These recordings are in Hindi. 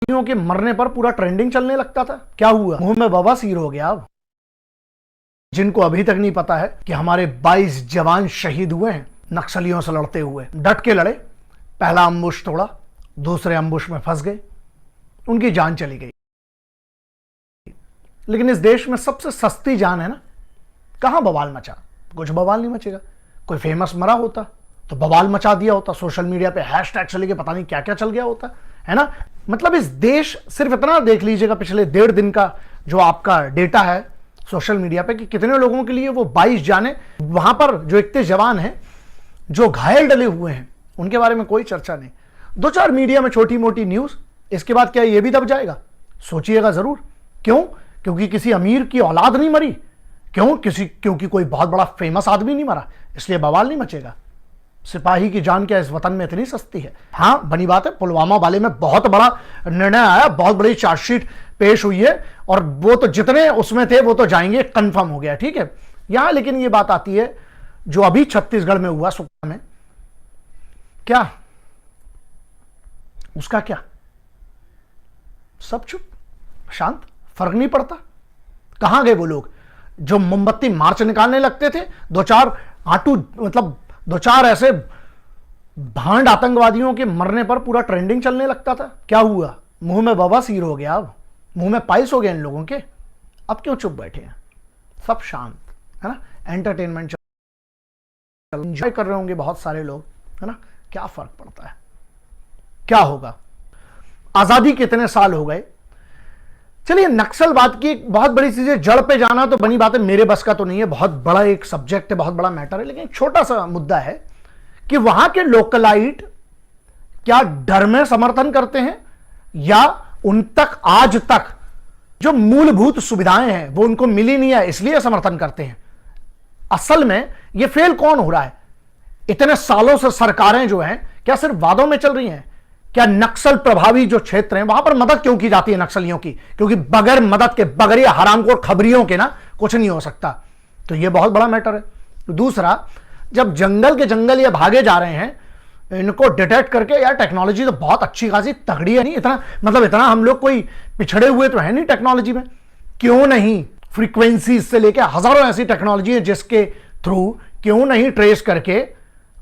के मरने पर पूरा ट्रेंडिंग चलने लगता था। क्या हुआ? मुंह में बवासीर हो गया। अब जिनको अभी तक नहीं पता है कि हमारे 22 जवान शहीद हुए हैं नक्सलियों से लड़ते हुए, डट के लड़े, पहला अम्बुश तोड़ा, दूसरे अम्बुश में फंस गए, उनकी जान चली गई। लेकिन इस देश में सबसे सस्ती जान है ना, कहां बवाल मचा? कुछ बवाल नहीं मचेगा। कोई फेमस मरा होता तो बवाल मचा दिया होता, सोशल मीडिया पे हैशटैग चले के पता नहीं क्या क्या चल गया होता है ना। मतलब इस देश, सिर्फ इतना देख लीजिएगा पिछले 1.5 दिन का जो आपका डेटा है सोशल मीडिया पे कि कितने लोगों के लिए वो 22 जाने, वहां पर जो 31 जवान हैं जो घायल डले हुए हैं उनके बारे में कोई चर्चा नहीं। 2-4 मीडिया में छोटी मोटी न्यूज, इसके बाद क्या ये भी दब जाएगा? सोचिएगा जरूर। क्यों? क्योंकि किसी अमीर की औलाद नहीं मरी। क्यों? क्योंकि कोई बहुत बड़ा फेमस आदमी नहीं मरा, इसलिए बवाल नहीं मचेगा। सिपाही की जान क्या इस वतन में इतनी सस्ती है? हाँ, बनी बात है, पुलवामा वाले में बहुत बड़ा निर्णय आया, बहुत बड़ी चार्जशीट पेश हुई है और वो तो जितने उसमें थे वो तो जाएंगे, कंफर्म हो गया, ठीक है। यहां लेकिन ये बात आती है जो अभी छत्तीसगढ़ में हुआ, सुकमा में, क्या उसका क्या? सब चुप, शांत, फर्क नहीं पड़ता। कहां गए वो लोग जो मोमबत्ती मार्च निकालने लगते थे? 2-4 आटू, मतलब 2-4 ऐसे भांड आतंकवादियों के मरने पर पूरा ट्रेंडिंग चलने लगता था। क्या हुआ? मुंह में बवासीर हो गया। अब मुंह में पाइल्स हो गए इन लोगों के। अब क्यों चुप बैठे हैं? सब शांत है ना, एंटरटेनमेंट एंजॉय कर रहे होंगे बहुत सारे लोग, है ना। क्या फर्क पड़ता है? क्या होगा? आजादी कितने साल हो गए। चलिए, नक्सलवाद की एक बहुत बड़ी चीज है, जड़ पे जाना तो बनी बात है, मेरे बस का तो नहीं है, बहुत बड़ा एक सब्जेक्ट है, बहुत बड़ा मैटर है। लेकिन एक छोटा सा मुद्दा है कि वहां के लोकलाइट क्या डर में समर्थन करते हैं या उन तक आज तक जो मूलभूत सुविधाएं हैं वो उनको मिली नहीं है इसलिए समर्थन करते हैं। असल में ये फेल कौन हो रहा है? इतने सालों से सरकारें जो हैं क्या सिर्फ वादों में चल रही हैं? क्या नक्सल प्रभावी जो क्षेत्र हैं वहां पर मदद क्यों की जाती है नक्सलियों की? क्योंकि बगैर मदद के, बगैर हरामखोर खबरियों के ना कुछ नहीं हो सकता। तो ये बहुत बड़ा मैटर है। दूसरा, जब जंगल के जंगल ये भागे जा रहे हैं, इनको डिटेक्ट करके, यार टेक्नोलॉजी तो बहुत अच्छी खासी तगड़ी है, नहीं इतना, मतलब इतना हम लोग कोई पिछड़े हुए तो है नहीं टेक्नोलॉजी में। क्यों नहीं फ्रीक्वेंसी से लेकर हजारों ऐसी टेक्नोलॉजी है जिसके थ्रू क्यों नहीं ट्रेस करके,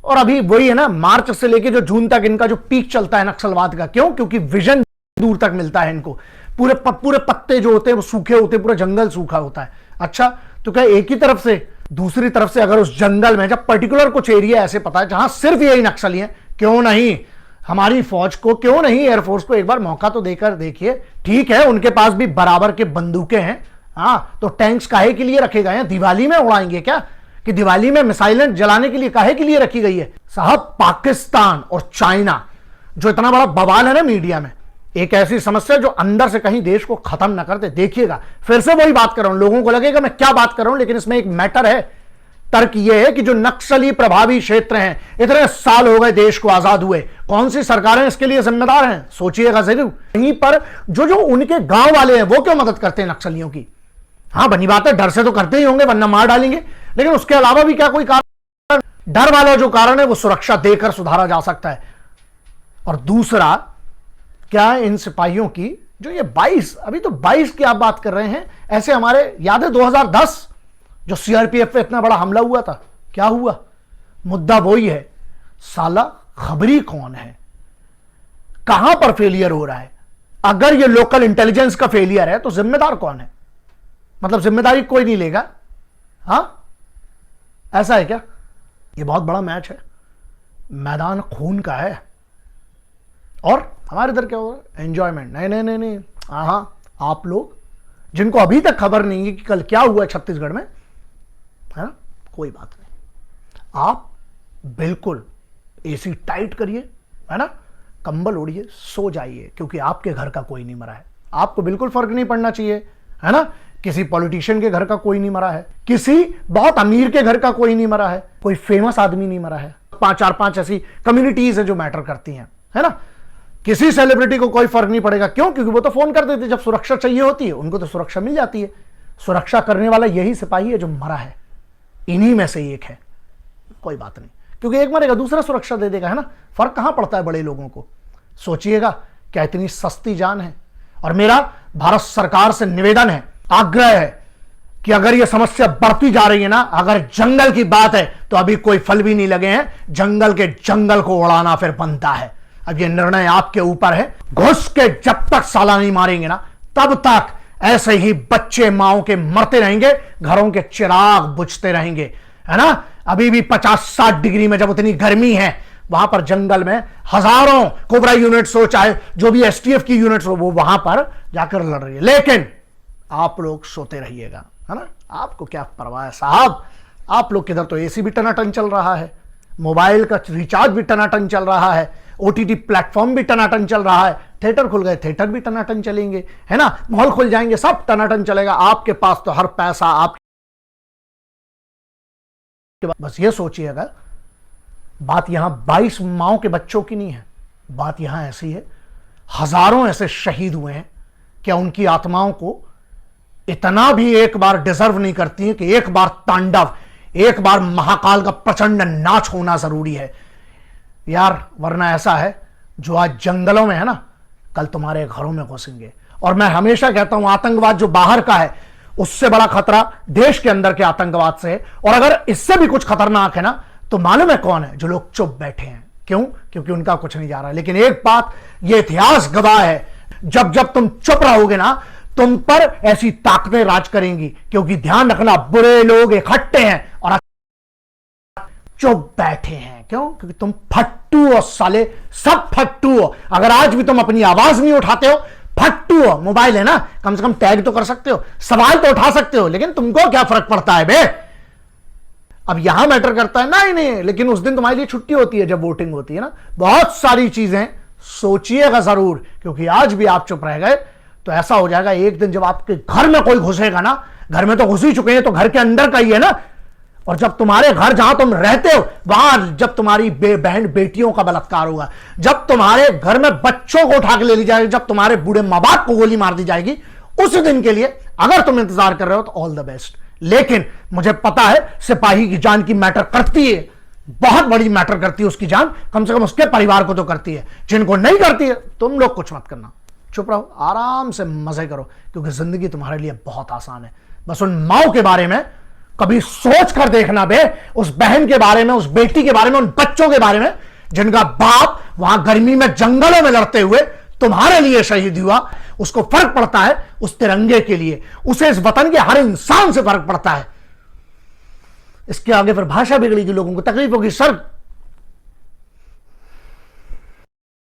और अभी वही है ना, मार्च से लेके जो जून तक इनका जो पीक चलता है नक्सलवाद का। क्यों? क्योंकि विजन दूर तक मिलता है इनको। पूरे पत्ते जो होते हैं वो सूखे होते हैं, पूरा जंगल सूखा होता है। अच्छा, तो क्या एक ही तरफ से, दूसरी तरफ से अगर उस जंगल में जब पर्टिकुलर कुछ एरिया ऐसे पता है जहां सिर्फ यही नक्सली हैं, क्यों नहीं हमारी फौज को, क्यों नहीं एयरफोर्स को एक बार मौका तो देकर देखिए। ठीक है, उनके पास भी बराबर के बंदूकें हैं, हाँ, तो टैंक्स काहे के लिए रखे गए हैं? दिवाली में उड़ाएंगे क्या? कि दिवाली में मिसाइलें जलाने के लिए काहे के लिए रखी गई है? साहब, पाकिस्तान और चाइना जो इतना बड़ा बवाल है ना मीडिया में, एक ऐसी समस्या जो अंदर से कहीं देश को खत्म ना करते। देखिएगा, फिर से वही बात कर रहा हूं, लोगों को लगेगा मैं क्या बात कर रहा हूं, लेकिन इसमें एक मैटर है। तर्क यह है कि जो नक्सली प्रभावी क्षेत्र हैं, इतने साल हो गए देश को आजाद हुए, कौन सी सरकारें इसके लिए जिम्मेदार हैं? सोचिएगा जरूर। यहीं पर जो उनके गांव वाले हैं वो क्यों मदद करते हैं नक्सलियों की? हाँ, बनी बात है, डर से तो करते ही होंगे वरना मार डालेंगे, लेकिन उसके अलावा भी क्या कोई कारण? डर वाला जो कारण है वो सुरक्षा देकर सुधारा जा सकता है। और दूसरा, क्या इन सिपाहियों की जो ये 22, अभी तो 22 की आप बात कर रहे हैं, ऐसे हमारे याद है 2010 जो सीआरपीएफ पे इतना बड़ा हमला हुआ था, क्या हुआ? मुद्दा वही है, साला खबरी कौन है? कहां पर फेलियर हो रहा है? अगर ये लोकल इंटेलिजेंस का फेलियर है तो जिम्मेदार कौन है? मतलब जिम्मेदारी कोई नहीं लेगा? हां, ऐसा है क्या? ये बहुत बड़ा मैच है, मैदान खून का है। और हमारे इधर क्या हो रहा है? एंजॉयमेंट। नहीं नहीं नहीं नहीं, हाँ, आप लोग जिनको अभी तक खबर नहीं है कि कल क्या हुआ छत्तीसगढ़ में, है ना, कोई बात नहीं, आप बिल्कुल एसी टाइट करिए, है ना, कंबल ओढ़िए, सो जाइए, क्योंकि आपके घर का कोई नहीं मरा है। आपको बिल्कुल फर्क नहीं पड़ना चाहिए, है ना, किसी पॉलिटिशियन के घर का कोई नहीं मरा है, किसी बहुत अमीर के घर का कोई नहीं मरा है, कोई फेमस आदमी नहीं मरा है। 4-5 ऐसी कम्युनिटीज है जो मैटर करती हैं, है ना। किसी सेलिब्रिटी को कोई फर्क नहीं पड़ेगा। क्यों? क्योंकि वो तो फोन कर देते जब सुरक्षा चाहिए होती है, उनको तो सुरक्षा मिल जाती है। सुरक्षा करने वाला यही सिपाही है जो मरा है, इन्हीं में से एक है। कोई बात नहीं, क्योंकि एक मरेगा दूसरा सुरक्षा दे देगा, है ना। फर्क कहां पड़ता है बड़े लोगों को? सोचिएगा क्या इतनी सस्ती जान है? और मेरा भारत सरकार से निवेदन है, आग्रह है कि अगर यह समस्या बढ़ती जा रही है ना, अगर जंगल की बात है तो अभी कोई फल भी नहीं लगे हैं, जंगल के जंगल को उड़ाना फिर बनता है। अब यह निर्णय आपके ऊपर है। घुस के जब तक साला नहीं मारेंगे ना, तब तक ऐसे ही बच्चे माओ के मरते रहेंगे, घरों के चिराग बुझते रहेंगे, है ना। अभी भी 50-60 डिग्री में जब उतनी गर्मी है, वहां पर जंगल में हजारों कोबरा यूनिट्स हो, चाहे जो भी एसटीएफ की यूनिट्स हो, वो वहां पर जाकर लड़ रही है। लेकिन आप लोग सोते रहिएगा, है ना। आपको क्या परवाह है साहब? आप लोग किधर तो एसी भी टनाटन चल रहा है, मोबाइल का रिचार्ज भी टनाटन चल रहा है, ओटीटी प्लेटफॉर्म भी टनाटन चल रहा है, थिएटर खुल गए, थिएटर भी टनाटन चलेंगे, है ना, मॉल खुल जाएंगे, सब टनाटन चलेगा। आपके पास तो हर पैसा आप, बस ये सोचिएगा, बात यहां 22 माओ के बच्चों की नहीं है, बात यहां ऐसी है, हजारों ऐसे शहीद हुए हैं, क्या उनकी आत्माओं को इतना भी एक बार डिजर्व नहीं करती है कि एक बार तांडव, एक बार महाकाल का प्रचंड नाच होना जरूरी है यार? वरना ऐसा है, जो आज जंगलों में है ना, कल तुम्हारे घरों में घुसेंगे। और मैं हमेशा कहता हूं, आतंकवाद जो बाहर का है, उससे बड़ा खतरा देश के अंदर के आतंकवाद से है। और अगर इससे भी कुछ खतरनाक है ना, तो मालूम है कौन है? जो लोग चुप बैठे हैं। क्यों? क्योंकि उनका कुछ नहीं जा रहा। लेकिन एक बात ये इतिहास गवाह है, जब जब तुम चुप रहोगे ना, तुम पर ऐसी ताकतें राज करेंगी। क्योंकि ध्यान रखना, बुरे लोग इकट्ठे हैं और चुप बैठे हैं। क्यों? क्योंकि तुम फट्टू हो साले, सब फट्टू हो। अगर आज भी तुम अपनी आवाज नहीं उठाते हो, फट्टू हो। मोबाइल है ना, कम से कम टैग तो कर सकते हो, सवाल तो उठा सकते हो, लेकिन तुमको क्या फर्क पड़ता है बे? अब यहां मैटर करता है नहीं नहीं, लेकिन उस दिन तुम्हारे लिए छुट्टी होती है जब वोटिंग होती है ना। बहुत सारी चीजें सोचिएगा जरूर, क्योंकि आज भी आप चुप रह गए तो ऐसा हो जाएगा एक दिन जब आपके घर में कोई घुसेगा ना, घर में तो घुस ही चुके हैं, तो घर के अंदर का ही है ना। और जब तुम्हारे घर जहां तुम रहते हो, वहां जब तुम्हारी बहन बेटियों का बलात्कार होगा, जब तुम्हारे घर में बच्चों को उठा के ले ली जाएगी, जब तुम्हारे बूढ़े मां बाप को गोली मार दी जाएगी, उस दिन के लिए अगर तुम इंतजार कर रहे हो तो ऑल द बेस्ट। लेकिन मुझे पता है सिपाही की जान की मैटर करती है, बहुत बड़ी मैटर करती है उसकी जान, कम से कम उसके परिवार को तो करती है। जिनको नहीं करती है, तुम लोग कुछ मत करना, चुप रहो, आराम से मजे करो, क्योंकि जिंदगी तुम्हारे लिए बहुत आसान है। बस उन माओ के बारे में कभी सोच कर देखना बे, उस बहन के बारे में, उस बेटी के बारे में, उन बच्चों के बारे में जिनका बाप वहां गर्मी में जंगलों में लड़ते हुए तुम्हारे लिए शहीद हुआ। उसको फर्क पड़ता है उस तिरंगे के लिए, उसे इस वतन के हर इंसान से फर्क पड़ता है। इसके आगे फिर भाषा बिगड़ेगी, लोगों को तकलीफ होगी। सर